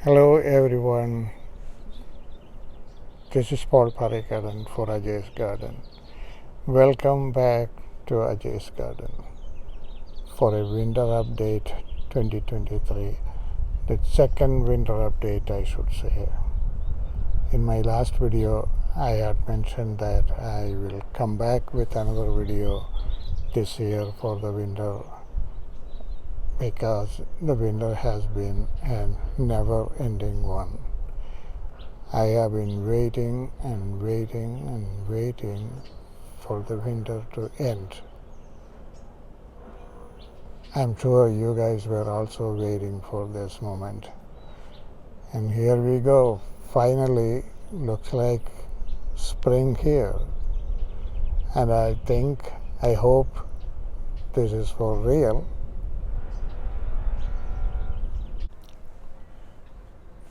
Hello everyone, this is Paul Parikaran for Ajay's Garden. Welcome back to Ajay's Garden for a winter update 2023, the second winter update I should say. In my last video I had mentioned that I will come back with another video this year for the winter because the winter has been a never-ending one. I have been waiting and waiting and waiting for the winter to end. I'm sure you guys were also waiting for this moment. And here we go. Finally, looks like spring here. And I hope this is for real.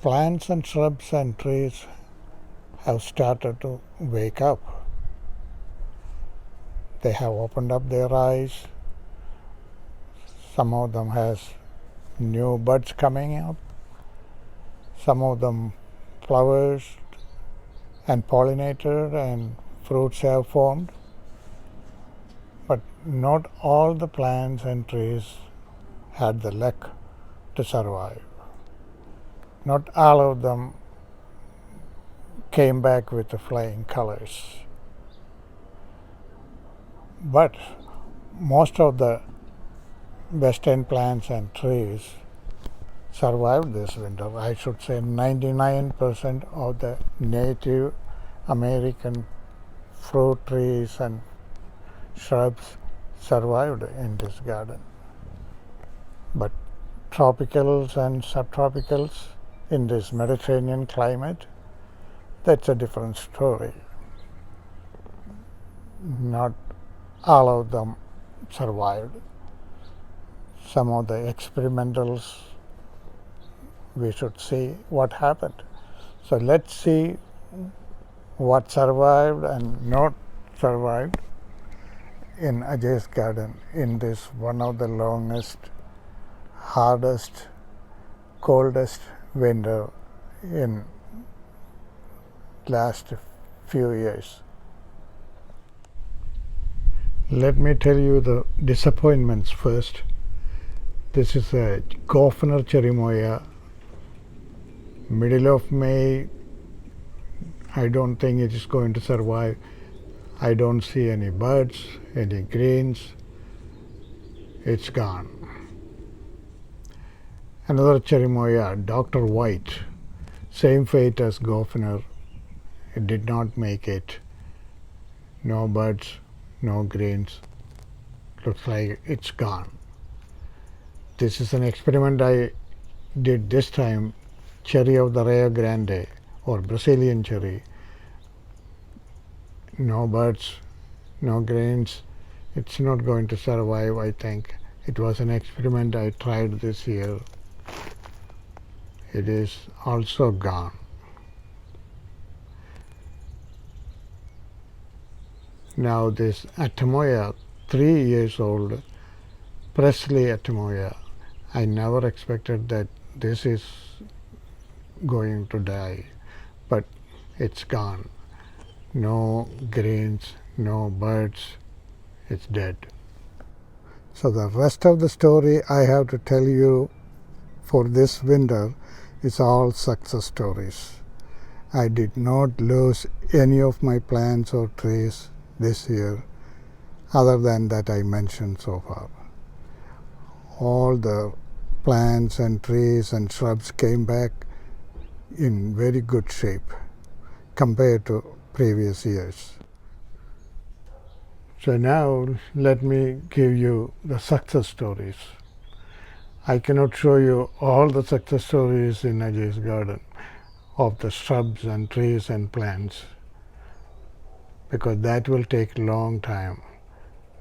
Plants and shrubs and trees have started to wake up. They have opened up their eyes. Some of them has new buds coming out. Some of them flowers and pollinated and fruits have formed. But not all the plants and trees had the luck to survive. Not all of them came back with the flying colors. But most of the western plants and trees survived this winter. I should say 99% of the Native American fruit trees and shrubs survived in this garden. But tropicals and subtropicals in this Mediterranean climate, that's a different story. Not all of them survived. Some of the experimentals, we should see what happened. So let's see what survived and not survived in Ajay's Garden in this one of the longest, hardest, coldest winter in last few years. Let me tell you the disappointments first. This is a Goffner cherimoya, middle of May. I don't think it is going to survive. I don't see any buds, any greens. It's gone. Another cherimoya, Dr. White, same fate as Goffner. It did not make it. No buds, no greens. Looks like it's gone. This is an experiment I did this time. Cherry of the Rio Grande or Brazilian cherry. No buds, no grains. It's not going to survive, I think. It was an experiment I tried this year. It is also gone. Now this Atamoya, 3 years old, Presley Atamoya, I never expected that this is going to die, but it's gone. No greens, no birds, it's dead. So the rest of the story I have to tell you for this winter is all success stories. I did not lose any of my plants or trees this year other than that I mentioned so far. All the plants and trees and shrubs came back in very good shape compared to previous years. So now let me give you the success stories. I cannot show you all the success stories in Ajay's Garden of the shrubs and trees and plants because that will take a long time.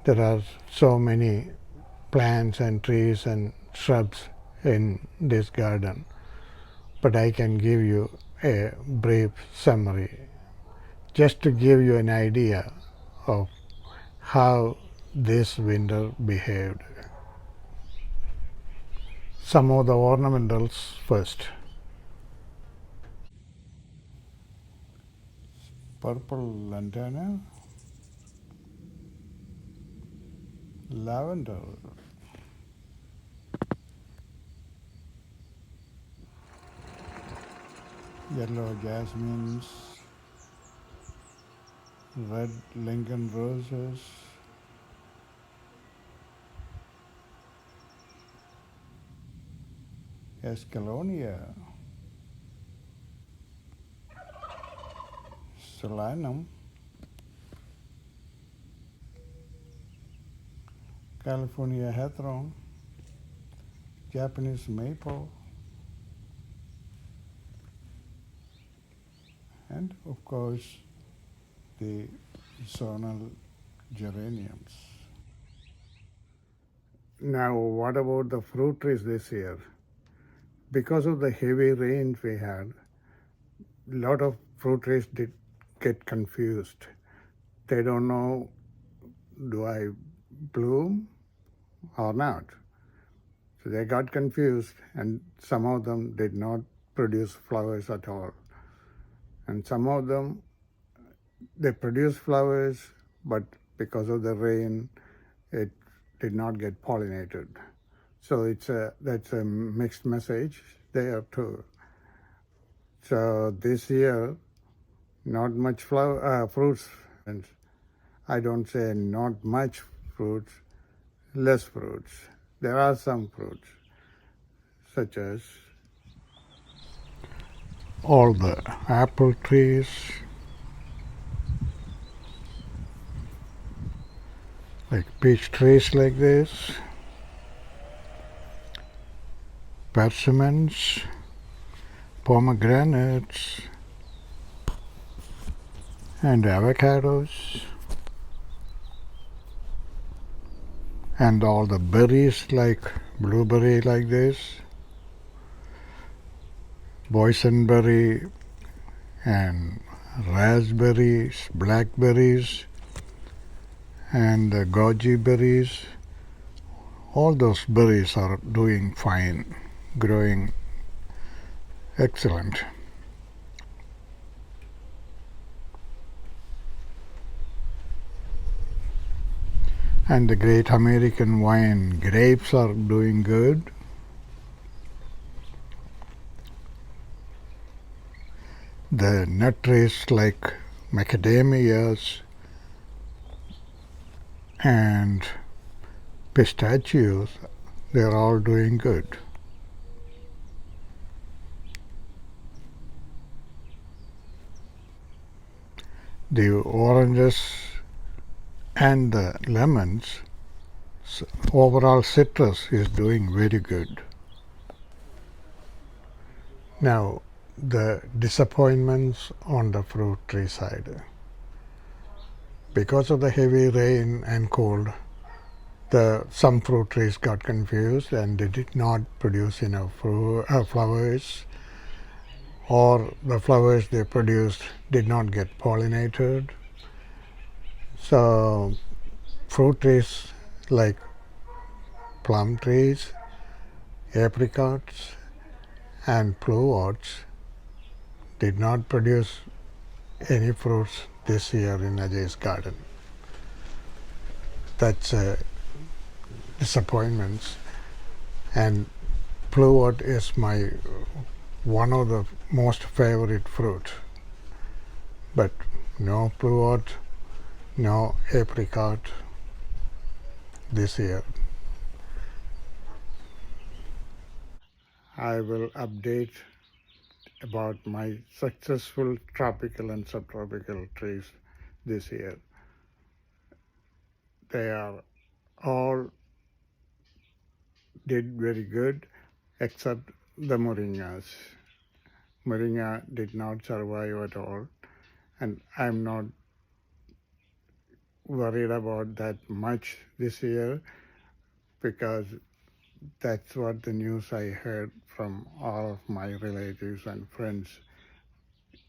There are so many plants and trees and shrubs in this garden, but I can give you a brief summary just to give you an idea of how this winter behaved. Some of the ornamentals first. purple lantana, lavender, yellow jasmines, red Lincoln roses, escallonia, solanum, California hawthorn, Japanese maple, and of course the zonal geraniums. Now, what about the fruit trees this year? Because of the heavy rains we had, a lot of fruit trees did get confused. They don't know, do I bloom or not? So they got confused, and some of them did not produce flowers at all. And some of them, they produced flowers, but because of the rain, it did not get pollinated. So that's a mixed message there too. So this year, not much fruits. And I don't say not much fruits, less fruits. There are some fruits, such as all the apple trees, like peach trees like this, persimmons, pomegranates, and avocados, and all the berries like blueberry like this, boysenberry, and raspberries, blackberries, and the goji berries. All those berries are doing fine, growing excellent. And the great American wine grapes are doing good. The nut trees like macadamias and pistachios, they're all doing good. The oranges and the lemons, overall citrus is doing very good. Now, the disappointments on the fruit tree side. Because of the heavy rain and cold, some fruit trees got confused and they did not produce enough flowers, or the flowers they produced did not get pollinated. So fruit trees like plum trees, apricots, and pluots did not produce any fruits this year in Ajay's garden. That's a disappointment. And pluot is my one of the most favorite fruit. But no pluot, no apricot this year. I will update about my successful tropical and subtropical trees this year. They are all did very good except the moringas. Moringa did not survive at all, and I'm not worried about that much this year because that's what the news I heard from all of my relatives and friends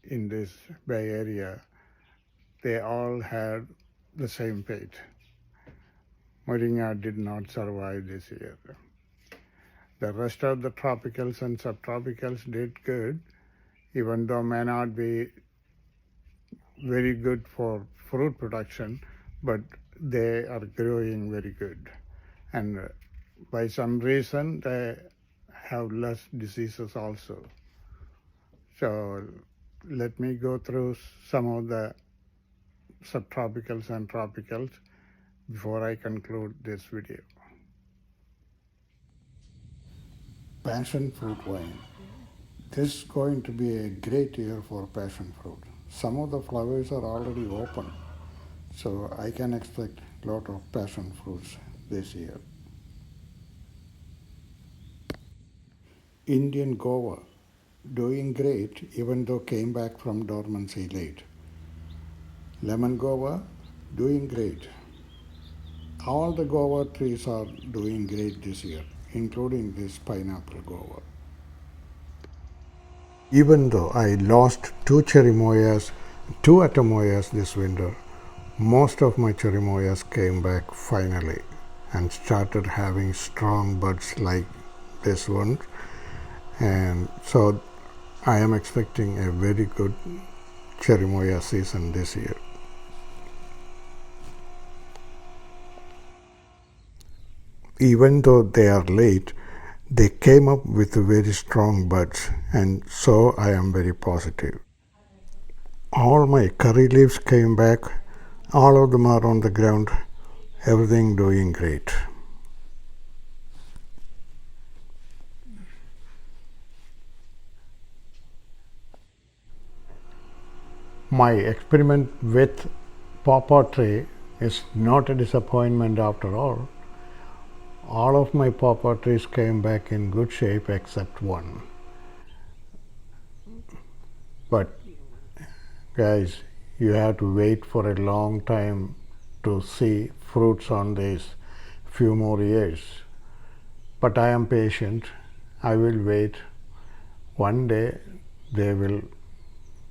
in this Bay Area. They all had the same fate. Moringa did not survive this year. The rest of the tropicals and subtropicals did good, even though may not be very good for fruit production, but they are growing very good. And by some reason, they have less diseases also. So let me go through some of the subtropicals and tropicals before I conclude this video. Passion fruit wine. This is going to be a great year for passion fruit. Some of the flowers are already open, so I can expect a lot of passion fruits this year. Indian guava, doing great even though came back from dormancy late. Lemon guava, doing great. All the guava trees are doing great this year, including this pineapple guava. Even though I lost two cherimoyas, two atamoyas this winter, most of my cherimoyas came back finally and started having strong buds like this one. And so I am expecting a very good cherimoya season this year. Even though they are late, they came up with very strong buds, and so I am very positive. All my curry leaves came back, all of them are on the ground, everything doing great. My experiment with pawpaw tree is not a disappointment after all. All of my pawpaw trees came back in good shape except one. But guys, you have to wait for a long time to see fruits on these few more years. But I am patient. I will wait. One day they will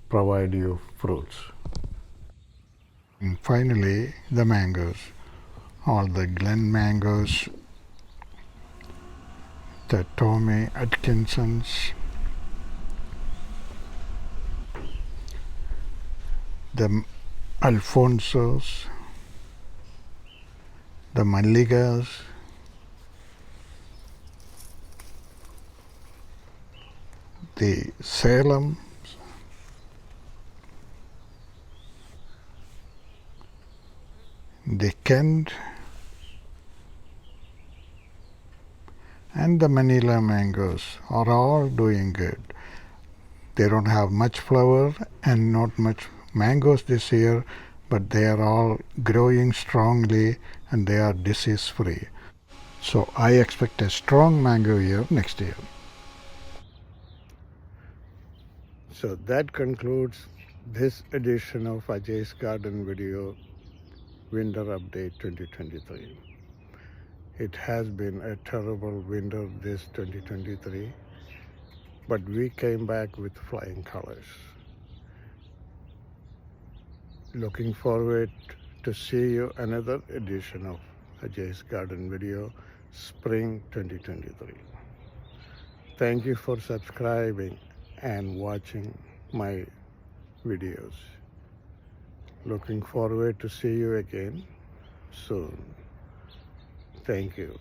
provide you fruits. And finally, the mangoes. All the Glen mangoes, the Tommy Atkinsons, the Alfonsos, the Malligas, the Salem, the Kent, and the Manila mangoes are all doing good. They don't have much flower and not much mangoes this year, but they are all growing strongly and they are disease free. So I expect a strong mango year next year. So that concludes this edition of Ajay's Garden Video Winter Update 2023. It has been a terrible winter this 2023, but we came back with flying colors. Looking forward to see you another edition of Ajay's Garden Video Spring 2023. Thank you for subscribing and watching my videos. Looking forward to see you again soon. Thank you.